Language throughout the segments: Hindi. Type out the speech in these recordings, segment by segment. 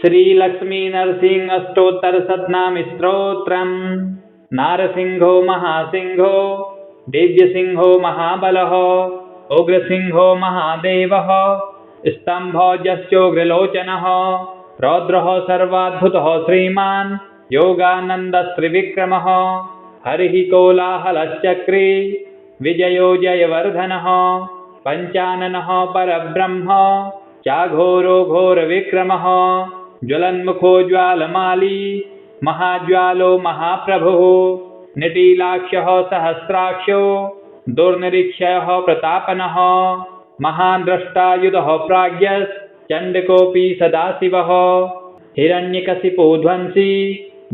श्रीलक्ष्मी नरसिंह अष्टोत्तर शतनाम स्तोत्रम्। नारसिंहो महासिंहो दिव्यसिंहो महाबलः उग्रसिंहो महादेवः स्तम्भोजश्चोग्रलोचनः रौद्रः सर्वाद्भुतः श्रीमान् योगानन्दस्त्रिविक्रमः हरिः कोलाहलश्चक्रे विजयो जयवर्धनः पञ्चाननः परब्रह्म चाघोरो घोरविक्रमः ज्वलन्मुखो ज्वालमाली महाज्वालो महाप्रभुः निटीलाक्षः सहस्राक्षो दुर्निरीक्षयः प्रतापनः महाद्रष्टायुधः प्राज्ञश्चण्डकोऽपि सदाशिवः हिरण्यकशिपुध्वंसी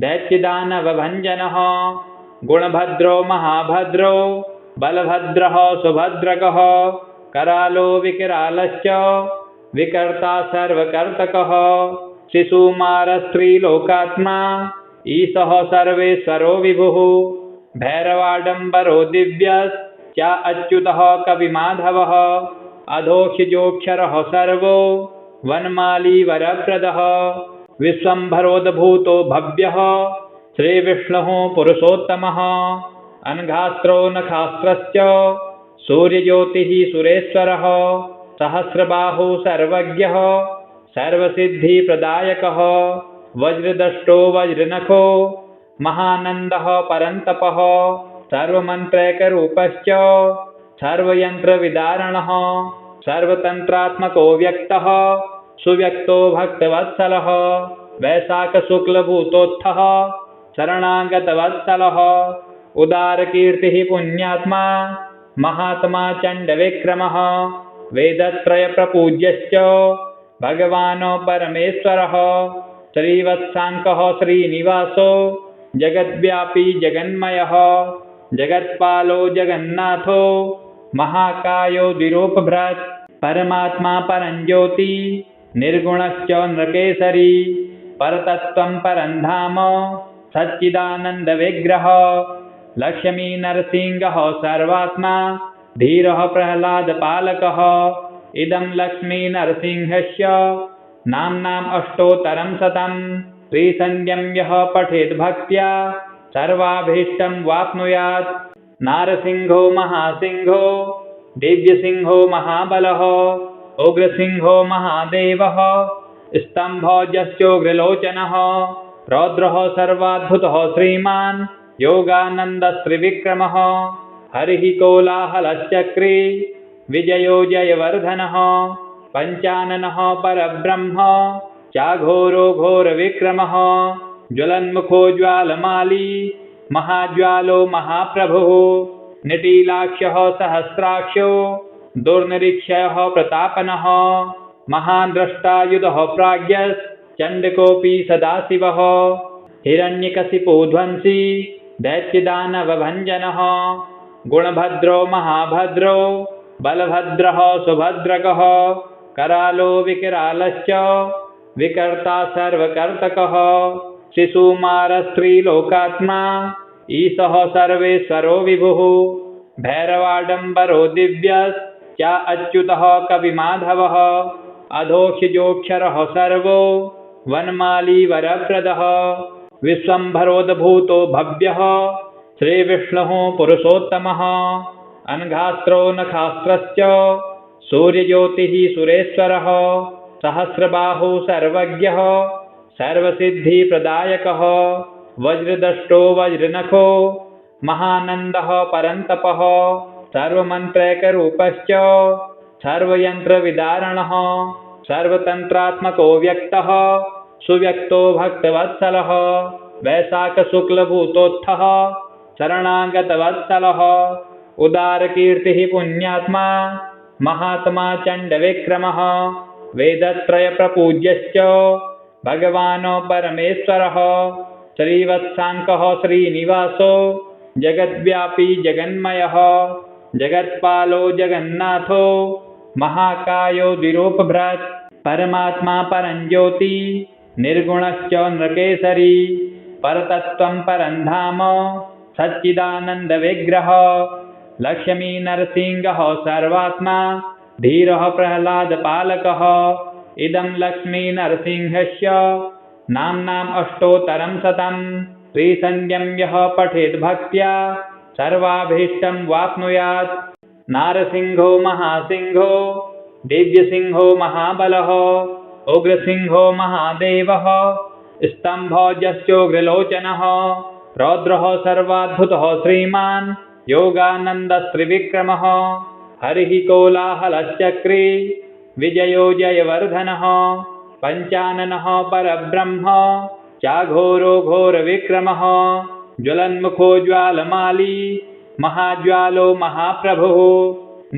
दैत्यदानवभञ्जनः गुणभद्रो महाभद्रो बलभद्रः सुभद्रकः करालो विकरालश्च विकर्ता सर्वकर्तकः शिशुमारस्त्रीलोकात्मा ईशः सर्वेश्वरो विभुः भैरवाडम्बरो दिव्यश्च अच्युतः कविमाधवः अधोक्षजोक्षरः सर्वो वनमाली वरप्रदः विश्वम्भरोद्भूतो भव्यः श्रीविष्णुः पुरुषोत्तमः अनघास्त्रो नखास्त्रश्च सूर्यज्योतिः सुरेश्वरः सहस्रबाहु सर्वज्ञः सर्वसिद्धिप्रदायकः वज्रदष्टो वज्रनखो महानन्दः परन्तपः सर्वमन्त्रैकरूपश्च सर्वयन्त्रविदारणः सर्वतन्त्रात्मको व्यक्तः सुव्यक्तो भक्तवत्सलः वैशाखशुक्लभूतोत्थः शरणागतवत्सलः उदारकीर्तिः पुण्यात्मा महात्मा चण्डविक्रमः वेदत्रयप्रपूज्यश्च भगवान् परमेश्वरः श्रीवत्साङ्कः श्रीनिवासो जगद्व्यापी जगन्मयः जगत्पालो जगन्नाथो महाकायो द्विरूपभृत् परमात्मा परञ्ज्योति निर्गुणश्च नृकेसरी परतत्त्वं परन्धाम सच्चिदानन्दविग्रह लक्ष्मी नरसिंहः सर्वात्मा धीरः प्रह्लादपालकः इदं लक्ष्मी नरसिंहस्य नाम्नाम् अष्टोत्तरं शतं त्रिसन्ध्यं यः पठेत् भक्त्या सर्वाभीष्टं वाप्नुयात्। नारसिंहो महासिंहो दिव्यसिंहो महाबलः उग्रसिंहो महादेवः स्तम्भोजश्चोग्रलोचनः रौद्रः सर्वाद्भुतः श्रीमान् योगानन्दस्त्रिविक्रमः हरिः कोलाहलश्चक्रे विजयो जयवर्धनः पञ्चाननः परब्रह्म चाघोरो घोरविक्रमः ज्वलन्मुखो ज्वालमाली महाज्वालो महाप्रभुः निटीलाक्षः सहस्राक्षो दुर्निरीक्षयः प्रतापनः महाद्रष्टायुधः प्राज्ञश्चण्डकोऽपि सदाशिवः हिरण्यकशिपुध्वंसी दैत्यदानवभञ्जनः गुणभद्रो महाभद्रो बलभद्रः सुभद्रकः करालो विकरालश्च विकर्ता सर्वकर्तकः शिशुमारस्त्रीलोकात्मा ईशः सर्वेश्वरो विभुः भैरवाडम्बरो दिव्यश्च अच्युतः कविमाधवः अधोक्षजोक्षरः सर्वो वनमाली वरप्रदः विश्वम्भरोद्भूतो भव्यः श्रीविष्णुः पुरुषोत्तमः अनघास्त्रो नखास्त्रश्च सूर्यज्योतिः सुरेश्वरः सहस्रबाहु सर्वज्ञः सर्वसिद्धिप्रदायकः वज्रदष्टो वज्रनखो महानन्दः परन्तपः सर्वमन्त्रैकरूपश्च सर्वयन्त्रविदारणः सर्वतन्त्रात्मको व्यक्तः सुव्यक्तो भक्तवत्सलः वैशाखशुक्लभूतोत्थः शरणागतवत्सलः उदारकीर्तिः पुण्यात्मा महात्मा चण्डविक्रमः वेदत्रयप्रपूज्यश्च भगवान् परमेश्वरः श्रीवत्साङ्कः श्रीनिवासो जगद्व्यापी जगन्मयः जगत्पालो जगन्नाथो महाकायो द्विरूपभृत् परमात्मा परञ्ज्योति निर्गुणश्च नृकेसरी परतत्त्वं परन्धाम सच्चिदानन्दविग्रह लक्ष्मी नरसिंहः सर्वात्मा धीरः प्रह्लादपालकः इदं लक्ष्मीनरसिंहस्य नाम्नाम् अष्टोत्तरं शतं त्रिसन्ध्यं यः पठेत् भक्त्या सर्वाभीष्टं वाप्नुयात्। नारसिंहो महासिंहो दिव्यसिंहो महाबलः उग्रसिंहो महादेवः स्तम्भोजश्चोग्रलोचनः रौद्रः सर्वाद्भुतः श्रीमान् योगानन्दस्त्रिविक्रमः हरिः कोलाहलश्चक्री विजयो जयवर्धनः पञ्चाननः परब्रह्म चाघोरो घोरविक्रमः ज्वलन्मुखो ज्वालमाली महाज्वालो महाप्रभुः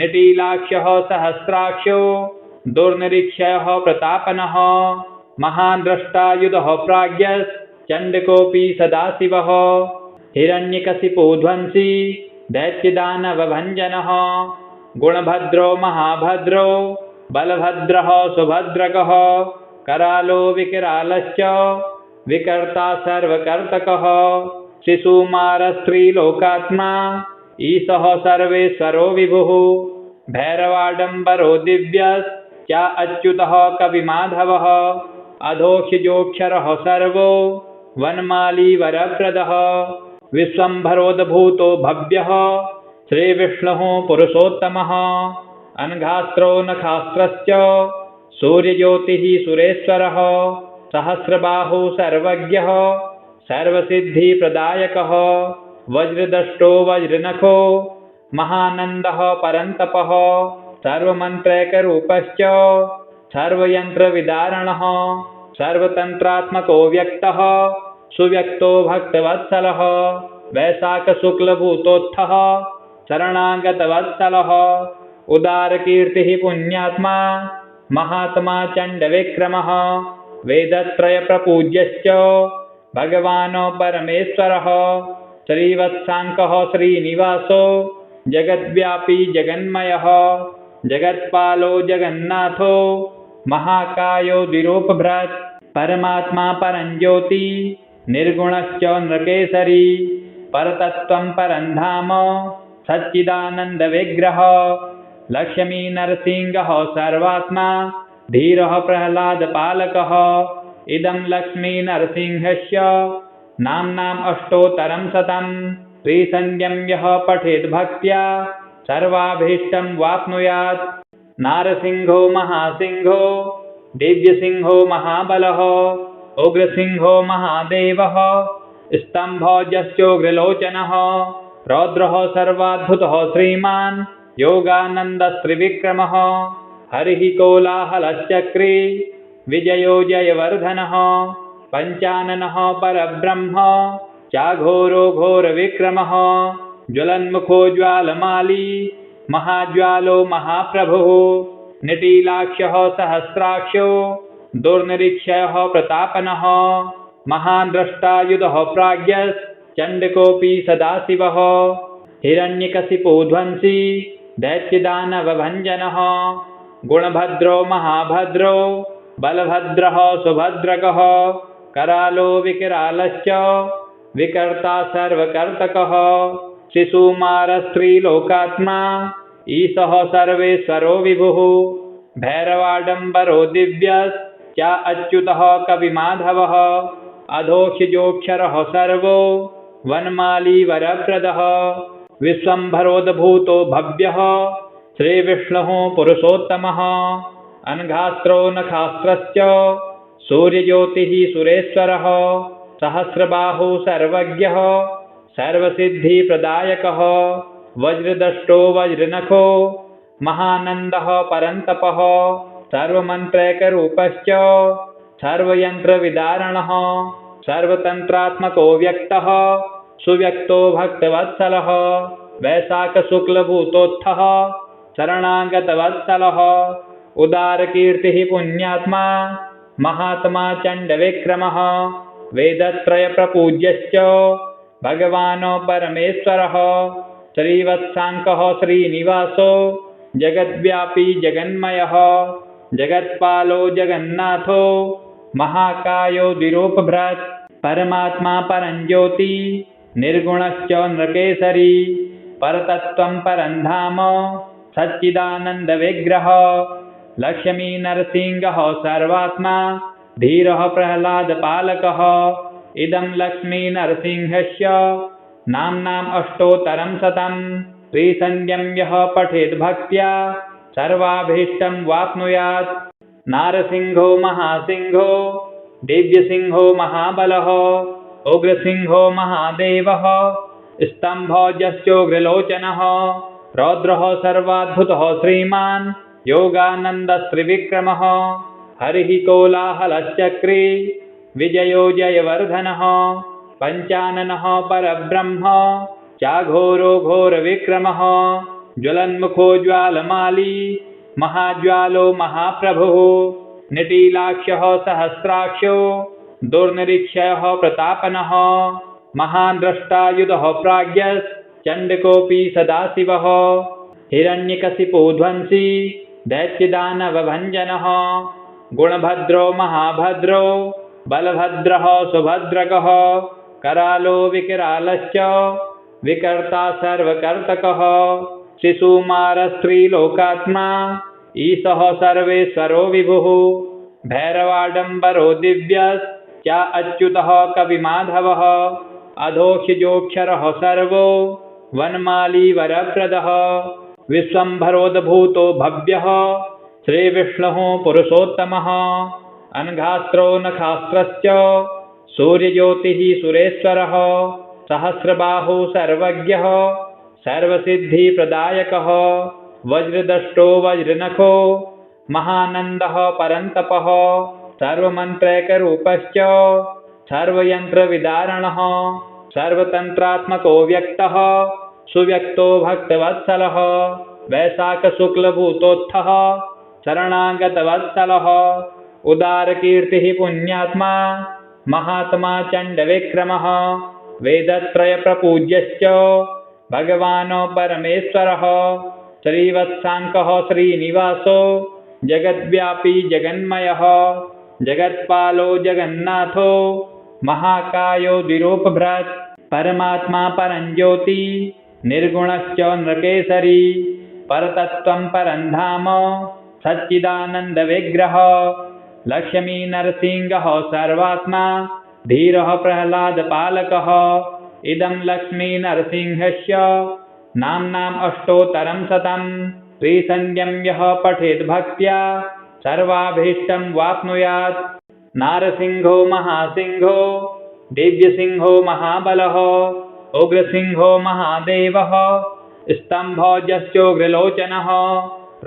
निटीलाक्षः सहस्राक्षो दुर्निरीक्षयः प्रतापनः महान् द्रष्टायुधः प्राज्ञश्चण्डकोऽपि सदाशिवः हिरण्यकशिपो ध्वंसी दैत्यदानवभञ्जनः गुणभद्रो महाभद्रो बलभद्रः सुभद्रकः करालो विकरालश्च विकर्ता सर्वकर्तकः शिशुमारस्त्रीलोकात्मा ईशः सर्वेश्वरो विभुः भैरवाडम्बरो दिव्यश्च अच्युतः कविमाधवः अधोक्षजोक्षरः सर्वो वनमाली वरप्रदः विश्वम्भरोद्भूतो भव्यः श्रीविष्णुः पुरुषोत्तमः अनघास्त्रो नखास्त्रश्च सूर्यज्योतिः सुरेश्वरः सहस्रबाहु सर्वज्ञः सर्वसिद्धिप्रदायकः वज्रदष्टो वज्रनखो महानन्दः परन्तपः सर्वमन्त्रैकरूपश्च सर्वयन्त्रविदारणः सर्वतन्त्रात्मको व्यक्तः सुव्यक्तो भक्तवत्सलः वैशाखशुक्लभूतोत्थः शरणागतवत्सलः उदारकीर्तिः पुण्यात्मा महात्मा चण्डविक्रमः वेदत्रयप्रपूज्यश्च भगवान् परमेश्वरः श्रीवत्साङ्कः श्रीनिवासो जगद्व्यापी जगन्मयः जगत्पालो जगन्नाथो महाकायो द्विरूपभृत् परमात्मा परञ्ज्योति निर्गुणश्च नृकेसरी परतत्त्वं परन्धाम सच्चिदानन्दविग्रह लक्ष्मीनरसिंहः सर्वात्मा धीरः प्रह्लादपालकः इदं लक्ष्मीनरसिंहस्य नाम्नाम् अष्टोत्तरं शतं त्रिसन्ध्यं यः पठेत् भक्त्या सर्वाभीष्टं वाप्नुयात्। नारसिंहो महासिंहो दिव्यसिंहो महाबलः उग्रसिंहो महादेवः स्तम्भोजश्चोग्रलोचनः रौद्रः सर्वाद्भुतः श्रीमान् योगानन्दस्त्रिविक्रमः हरिः कोलाहलश्चक्री विजयो जयवर्धनः पञ्चाननः परब्रह्म चाघोरो घोरविक्रमः ज्वलन्मुखो ज्वालमाली महाज्वालो महाप्रभुः निटीलाक्षः सहस्राक्षो दुर्निरीक्षयः प्रतापनः महान् द्रष्टायुधः प्राज्ञश्चण्डकोऽपि सदाशिवः हिरण्यकशिपो ध्वंसी दैत्यदानवभञ्जनः गुणभद्रो महाभद्रो बलभद्रः सुभद्रकः करालो विकरालश्च विकर्ता सर्वकर्तकः शिशुमारस्त्रीलोकात्मा ईशः सर्वेश्वरो विभुः भैरवाडम्बरो दिव्यश्च अच्युतः कविमाधवः अधोक्षजोक्षरः सर्वो वनमाली वरप्रदः विश्वम्भरोद्भूतो भव्यः श्रीविष्णुः पुरुषोत्तमः अनघास्त्रो नखास्त्रश्च सूर्यज्योतिः सुरेश्वरः सहस्रबाहु सर्वज्ञः सर्वसिद्धिप्रदायकः वज्रदष्टो वज्रनखो महानन्दः परन्तपः सर्वमन्त्रैकरूपश्च सर्वयन्त्रविदारणः सर्वतन्त्रात्मको व्यक्तः सुव्यक्तो भक्तवत्सलः वैशाखशुक्लभूतोत्थः शरणागतवत्सलः उदारकीर्तिः पुण्यात्मा महात्मा चण्डविक्रमः वेदत्रयप्रपूज्यश्च भगवान् परमेश्वरः श्रीवत्साङ्कः श्रीनिवासो जगद्व्यापी जगन्मयः जगत्पालो जगन्नाथो महाकायो द्विरूपभृत् परमात्मा परञ्ज्योति निर्गुणश्च नृकेसरी परतत्त्वं परन्धाम सच्चिदानन्दविग्रह लक्ष्मी नरसिंहः सर्वात्मा धीरः प्रह्लादपालकः। इदं लक्ष्मी नरसिंहस्य नाम्नाम् अष्टोत्तरं शतं। त्रिसन्ध्यं यः पठेत् भक्त्या सर्वाभीष्टं वाप्नुयात्। नारसिंहो महासिंहो दिव्यसिंहो महाबलः उग्रसिंहो महादेवः स्तम्भोजश्चोग्रलोचनः रौद्रः सर्वाद्भुतः श्रीमान् योगानन्दस्त्रिविक्रमः। हरिः कोलाहलश्चक्रे विजयो जयवर्धनः पञ्चाननः परब्रह्म चाघोरो घोरविक्रमः। ज्वलन्मुखो ज्वालमाली महाज्वालो महाप्रभुः निटीलाक्षः सहस्राक्षो दुर्निरीक्षः प्रतापनः। महाद्रष्टायुधः प्राज्ञश्चण्डकोऽपि सदाशिवः हिरण्यकशिपो ध्वंसी दैत्यदानवभञ्जनः। गुणभद्रो महाभद्रो बलभद्रः सुभद्रकः करालो विकरालश्च विकर्ता सर्वकर्तकः। शिशुमारस्त्रीलोकात्मा ईशः सर्वेश्वरो विभुः भैरवाडम्बरो दिव्यश्च अच्युतः कविमाधवः। अधोक्षजोक्षरः सर्वो वनमाली वरप्रदः विश्वम्भरोद्भूतो भव्यः श्रीविष्णुः पुरुषोत्तमः। अनघास्त्रो नखास्त्रश्च सूर्यज्योतिः सुरेश्वरः सहस्रबाहु सर्वज्ञः सर्वसिद्धिप्रदायकः। वज्रदष्टो वज्रनखो महानन्दः परन्तपः सर्वमन्त्रैकरूपश्च सर्वयन्त्रविदारणः सर्वतन्त्रात्मको व्यक्तः सुव्यक्तो भक्तवत्सलः। वैशाखशुक्लभूतोत्थः शरणागतवत्सलः उदारकीर्तिः पुण्यात्मा महात्मा चण्डविक्रमः। वेदत्रयप्रपूज्यश्च भगवान् परमेश्वरः श्रीवत्साङ्कः श्रीनिवासो जगद्व्यापी जगन्मयः। जगत्पालो जगन्नाथो महाकायो द्विरूपभृत् परमात्मा परञ्ज्योति निर्गुणश्च नृकेसरी परतत्त्वं परन्धाम सच्चिदानन्दविग्रह। लक्ष्मी नरसिंहः सर्वात्मा धीरः प्रह्लादपालकः। इदं लक्ष्मी नरसिंहस्य नाम्नाम् अष्टोत्तरं शतं। त्रिसन्ध्यं यः पठेत् भक्त्या सर्वाभीष्टं वाप्नुयात्। नारसिंहो महासिंहो दिव्यसिंहो महाबलः उग्रसिंहो महादेवः स्तम्भोजश्चोग्रलोचनः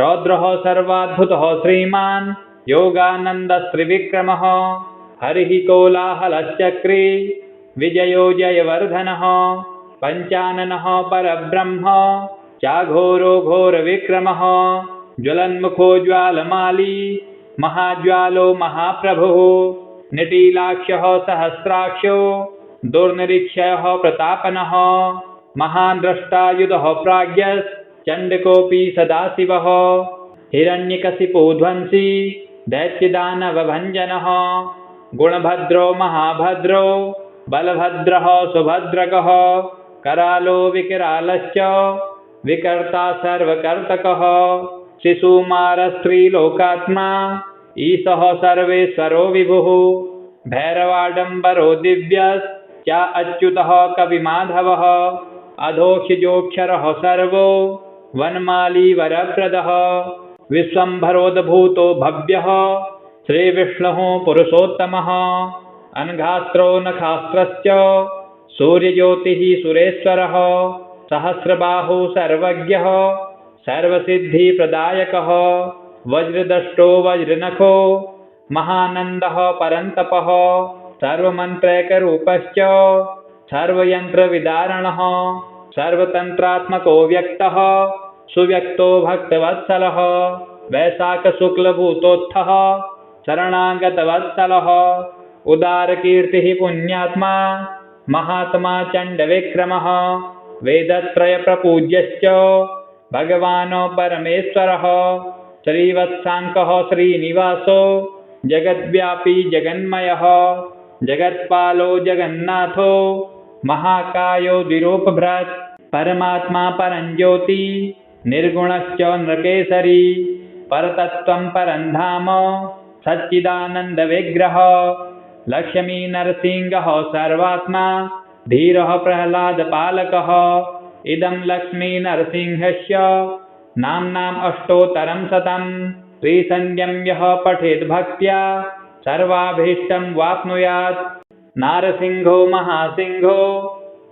रौद्रः सर्वाद्भुतः श्रीमान् योगानन्दस्त्रिविक्रमः। हरिः कोलाहलश्चक्रे विजयो जयवर्धनः पञ्चाननः परब्रह्म चाघोरो घोरविक्रमः। ज्वलन्मुखो ज्वालमाली महाज्वालो महाप्रभुः निटीलाक्षः सहस्राक्षो दुर्निरीक्षः प्रतापनः। महाद्रष्टायुधः प्राज्ञश्चण्डकोऽपि सदाशिवः हिरण्यकशिपो ध्वंसी दैत्यदानवभञ्जनः। गुणभद्रो महाभद्रो बलभद्रः सुभद्रकः करालो विकरालश्च विकर्ता सर्वकर्तकः। शिशुमारस्त्रीलोकात्मा ईशः सर्वेश्वरो विभुः भैरवाडम्बरो दिव्यश्च अच्युतः कविमाधवः। अधोक्षजोक्षरः सर्वो वनमाली वरप्रदः विश्वम्भरोद्भूतो भव्यः श्रीविष्णुः पुरुषोत्तमः। अनघास्त्रो नखास्त्रश्च सूर्यज्योतिः सुरेश्वरः सहस्रबाहु सर्वज्ञः सर्वसिद्धिप्रदायकः। वज्रदष्टो वज्रनखो महानन्दः परन्तपः सर्वमन्त्रैकरूपश्च सर्वयन्त्रविदारणः सर्वतन्त्रात्मको व्यक्तः सुव्यक्तो भक्तवत्सलः। वैशाखशुक्लभूतोत्थः शरणागतवत्सलः उदारकीर्तिः पुण्यात्मा महात्मा चण्डविक्रमः। वेदत्रयप्रपूज्यश्च भगवान् परमेश्वरः श्रीवत्साङ्कः श्रीनिवासो जगद्व्यापी जगन्मयः। जगत्पालो जगन्नाथो महाकायो द्विरूपभृत् परमात्मा परञ्ज्योति निर्गुणश्च नृकेसरी परतत्त्वं परं धाम सच्चिदानन्दविग्रह लक्ष्मी नरसिंहः सर्वात्मा धीरः प्रह्लादपालकः इदं लक्ष्मी नरसिंहस्य नाम्नाम् अष्टोत्तरं शतं त्रिसन्ध्यं यः पठेत् भक्त्या सर्वाभीष्टं वाप्नुयात्। नारसिंहो महासिंहो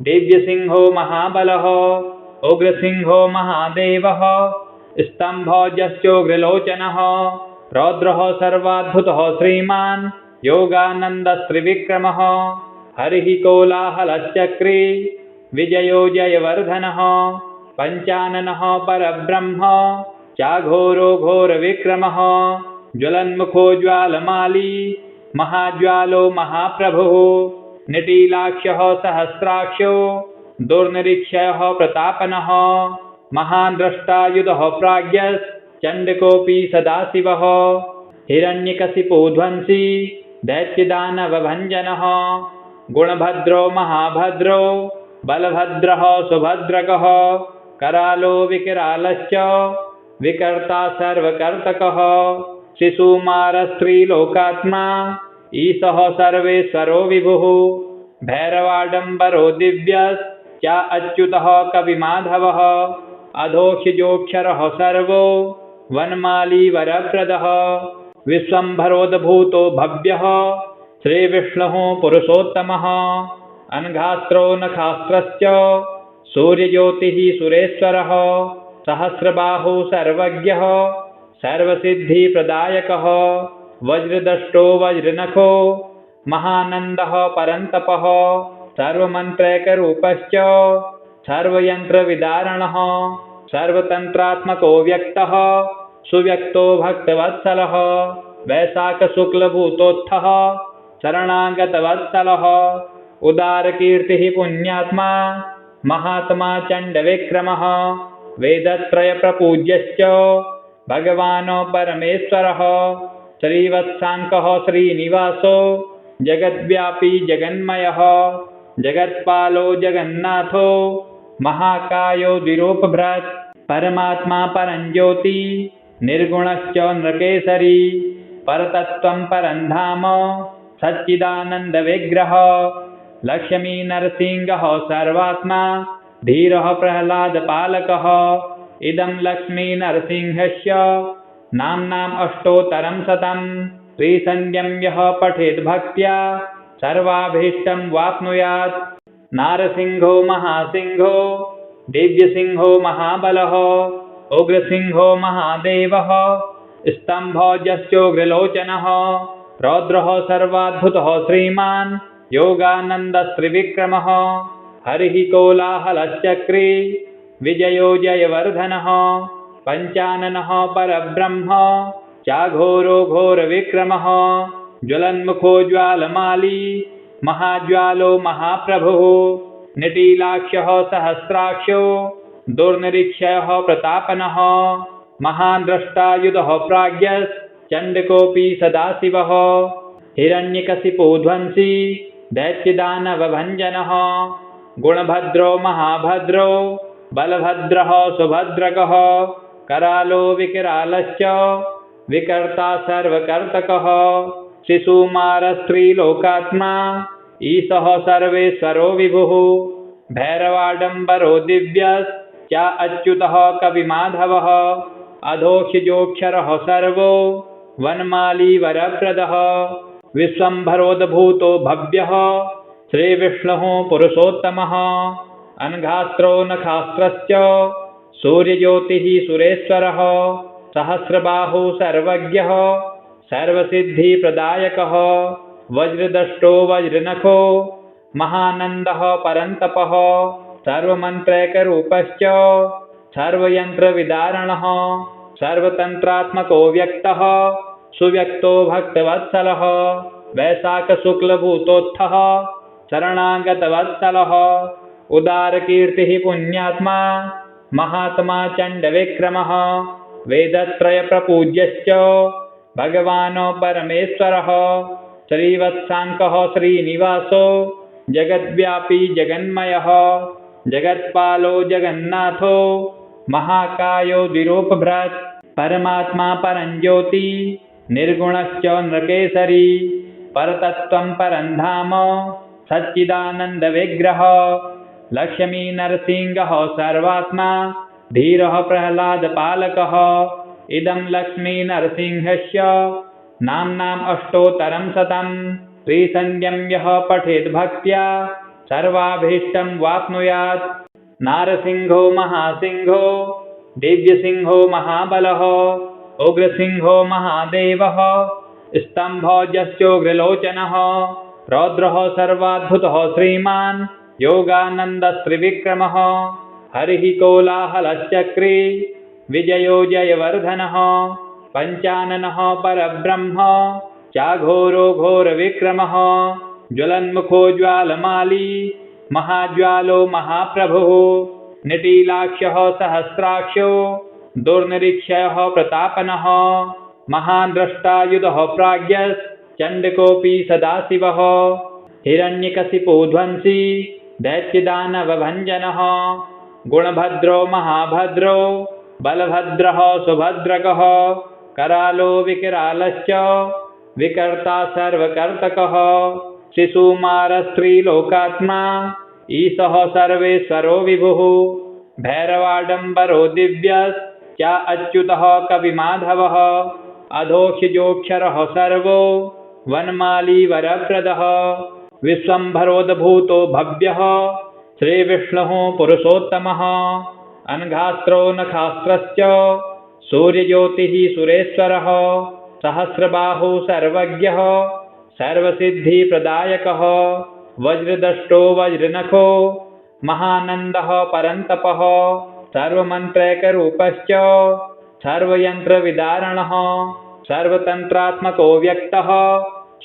दिव्यसिंहो महाबलः उग्रसिंहो महादेवः स्तम्भोजश्चोग्रलोचनः रौद्रः सर्वाद्भुतः श्रीमान् योगानन्दस्त्रिविक्रमः हरिः कोलाहलश्चक्री विजयो जयवर्धनः पञ्चाननः परब्रह्म चाघोरो घोरविक्रमः ज्वलन्मुखो ज्वालमाली महाज्वालो महाप्रभुः निटीलाक्षः सहस्राक्षो दुर्निरीक्षयः प्रतापनः महान् द्रष्टायुधः प्राज्ञश्चण्डकोऽपि सदाशिवः हिरण्यकशिपो ध्वंसी दैत्यदानवभञ्जनः गुणभद्रो महाभद्रो बलभद्रः सुभद्रकः करालो विकरालश्च विकर्ता सर्वकर्तकः शिशुमारस्त्रीलोकात्मा ईशः सर्वेश्वरो विभुः भैरवाडम्बरो दिव्यश्च अच्युतः कविमाधवः अधोक्षजोक्षरः सर्वो वनमाली वरप्रदः विश्वम्भरोद्भूतो भव्यः श्रीविष्णुः पुरुषोत्तमः अनघास्त्रो नखास्त्रश्च सूर्यज्योतिः सुरेश्वरः सहस्रबाहु सर्वज्ञः सर्वसिद्धिप्रदायकः वज्रदष्टो वज्रनखो महानन्दः परन्तपः सर्वमन्त्रैकरूपश्च सर्वयन्त्रविदारणः सर्वतन्त्रात्मको व्यक्तः सुव्यक्तो भक्तवत्सलः वैशाखशुक्लभूतोत्थः शरणागतवत्सलः उदारकीर्तिः पुण्यात्मा महात्मा चण्डविक्रमः वेदत्रयप्रपूज्यश्च भगवान् परमेश्वरः श्रीवत्साङ्कः श्रीनिवासो जगद्व्यापी जगन्मयः जगत्पालो जगन्नाथो महाकायो द्विरूपभृत् परमात्मा परञ्ज्योति निर्गुणश्च नृकेसरी परतत्त्वं परं धाम सच्चिदानन्दविग्रह लक्ष्मी नरसिंहः सर्वात्मा धीरः प्रह्लादपालकः इदं लक्ष्मी नरसिंहस्य नाम्नाम् अष्टोत्तरं शतं त्रिसन्ध्यं यः पठेत् भक्त्या सर्वाभीष्टं वाप्नुयात्। नारसिंहो महासिंहो दिव्यसिंहो महाबलः उग्रसिंहो महादेवः स्तम्भोजश्चोग्रलोचनः रौद्रः सर्वाद्भुतः श्रीमान् योगानन्दस्त्रिविक्रमः हरिः कोलाहलश्चक्री विजयो जयवर्धनः पञ्चाननः परब्रह्म चाघोरो घोरविक्रमः ज्वलन्मुखो ज्वालमाली महाज्वालो महाप्रभुः निटीलाक्षः सहस्राक्षो दुर्निरीक्षयः प्रतापनः महान् द्रष्टायुधः प्राज्ञश्चण्डकोऽपि सदाशिवः हिरण्यकशिपो ध्वंसी दैत्यदानवभञ्जनः गुणभद्रो महाभद्रो बलभद्रः सुभद्रकः करालो विकरालश्च विकर्ता सर्वकर्तकः शिशुमारस्त्रीलोकात्मा ईशः सर्वेश्वरो विभुः भैरवाडम्बरो दिव्यश्च अच्युतः कविमाधवः अधोक्षजोक्षरः सर्वो वनमाली वरप्रदः विश्वम्भरोद्भूतो भव्यः श्रीविष्णुः पुरुषोत्तमः अनघास्त्रो नखास्त्रश्च सूर्यज्योतिः सुरेश्वरः सहस्रबाहु सर्वज्ञः सर्वसिद्धिप्रदायकः वज्रदष्टो वज्रनखो महानन्दः परन्तपः सर्वमन्त्रैकरूपश्च सर्वयन्त्रविदारणः सर्वतन्त्रात्मको व्यक्तः सुव्यक्तो भक्तवत्सलः वैशाखशुक्लभूतोत्थः शरणागतवत्सलः उदारकीर्तिः पुण्यात्मा महात्मा चण्डविक्रमः वेदत्रयप्रपूज्यश्च भगवान् परमेश्वरः श्रीवत्साङ्कः श्रीनिवासो जगद्व्यापी जगन्मयः जगत्पालो जगन्नाथो महाकायो द्विरूपभृत् परमात्मा परञ्ज्योति निर्गुणश्च नृकेसरी परतत्त्वं परं धाम सच्चिदानन्दविग्रह लक्ष्मी नरसिंहः सर्वात्मा धीरः प्रह्लादपालकः इदं लक्ष्मी नरसिंहस्य नाम्नाम् अष्टोत्तरं शतं त्रिसन्ध्यं यः पठेत् भक्त्या सर्वाभीष्टं वाप्नुयात्। नारसिंहो महासिंहो दिव्यसिंहो महाबलः उग्रसिंहो महादेवः स्तम्भोजश्चोग्रलोचनः रौद्रः सर्वाद्भुतः श्रीमान् योगानन्दस्त्रिविक्रमः हरिः कोलाहलश्चक्री विजयो जयवर्धनः पञ्चाननः परब्रह्म चाघोरो घोरविक्रमः ज्वलन्मुखो ज्वालमाली महाज्वालो महाप्रभुः निटीलाक्षः सहस्राक्षो दुर्निरीक्षयः प्रतापनः महान् द्रष्टायुधः प्राज्ञश्चण्डकोऽपि सदाशिवः हिरण्यकशिपो ध्वंसी दैत्यदानवभञ्जनः गुणभद्रो महाभद्रो बलभद्रः सुभद्रकः करालो विकरालश्च विकर्ता सर्वकर्तकः शिशुमारस्त्रीलोकात्मा ईशः सर्वेश्वरो विभुः भैरवाडम्बरो दिव्यश्च अच्युतः कविमाधवः अधोक्षजोक्षरः सर्वो वनमाली वरप्रदः विश्वम्भरोद्भूतो भव्यः श्रीविष्णुः पुरुषोत्तमः अनघास्त्रो नखास्त्रश्च सूर्यज्योतिः सुरेश्वरः सहस्रबाहु सर्वज्ञः सर्वसिद्धिप्रदायकः वज्रदष्टो वज्रनखो महानन्दः परन्तपः सर्वमन्त्रैकरूपश्च सर्वयन्त्रविदारणः सर्वतन्त्रात्मको व्यक्तः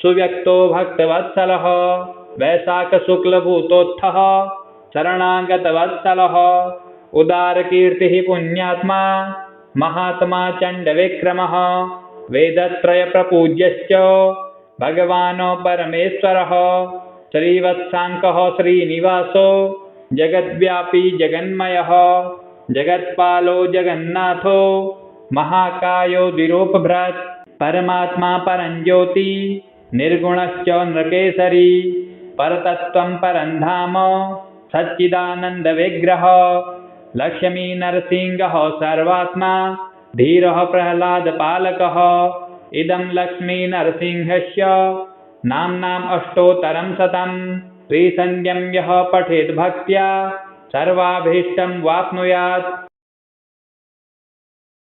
सुव्यक्तो भक्तवत्सलः वैशाखशुक्लभूतोत्थः शरणागतवत्सलः उदारकीर्तिः पुण्यात्मा महात्मा चण्डविक्रमः वेदत्रयप्रपूज्यश्च भगवान् परमेश्वरः श्रीवत्साङ्कः श्रीनिवासो जगद्व्यापी जगन्मयः जगत्पालो जगन्नाथो महाकायो द्विरूपभृत् परमात्मा परञ्ज्योति निर्गुणश्च नृकेसरी परतत्त्वं परं धाम सच्चिदानन्दविग्रह लक्ष्मी नरसिंहः सर्वात्मा धीरः प्रह्लादपालकः इदं लक्ष्मी नरसिंहस्य नाम्नाम् अष्टोत्तरं शतं त्रिसन्ध्यं यः पठेत् भक्त्या सर्वाभीष्टं वाप्नुयात्।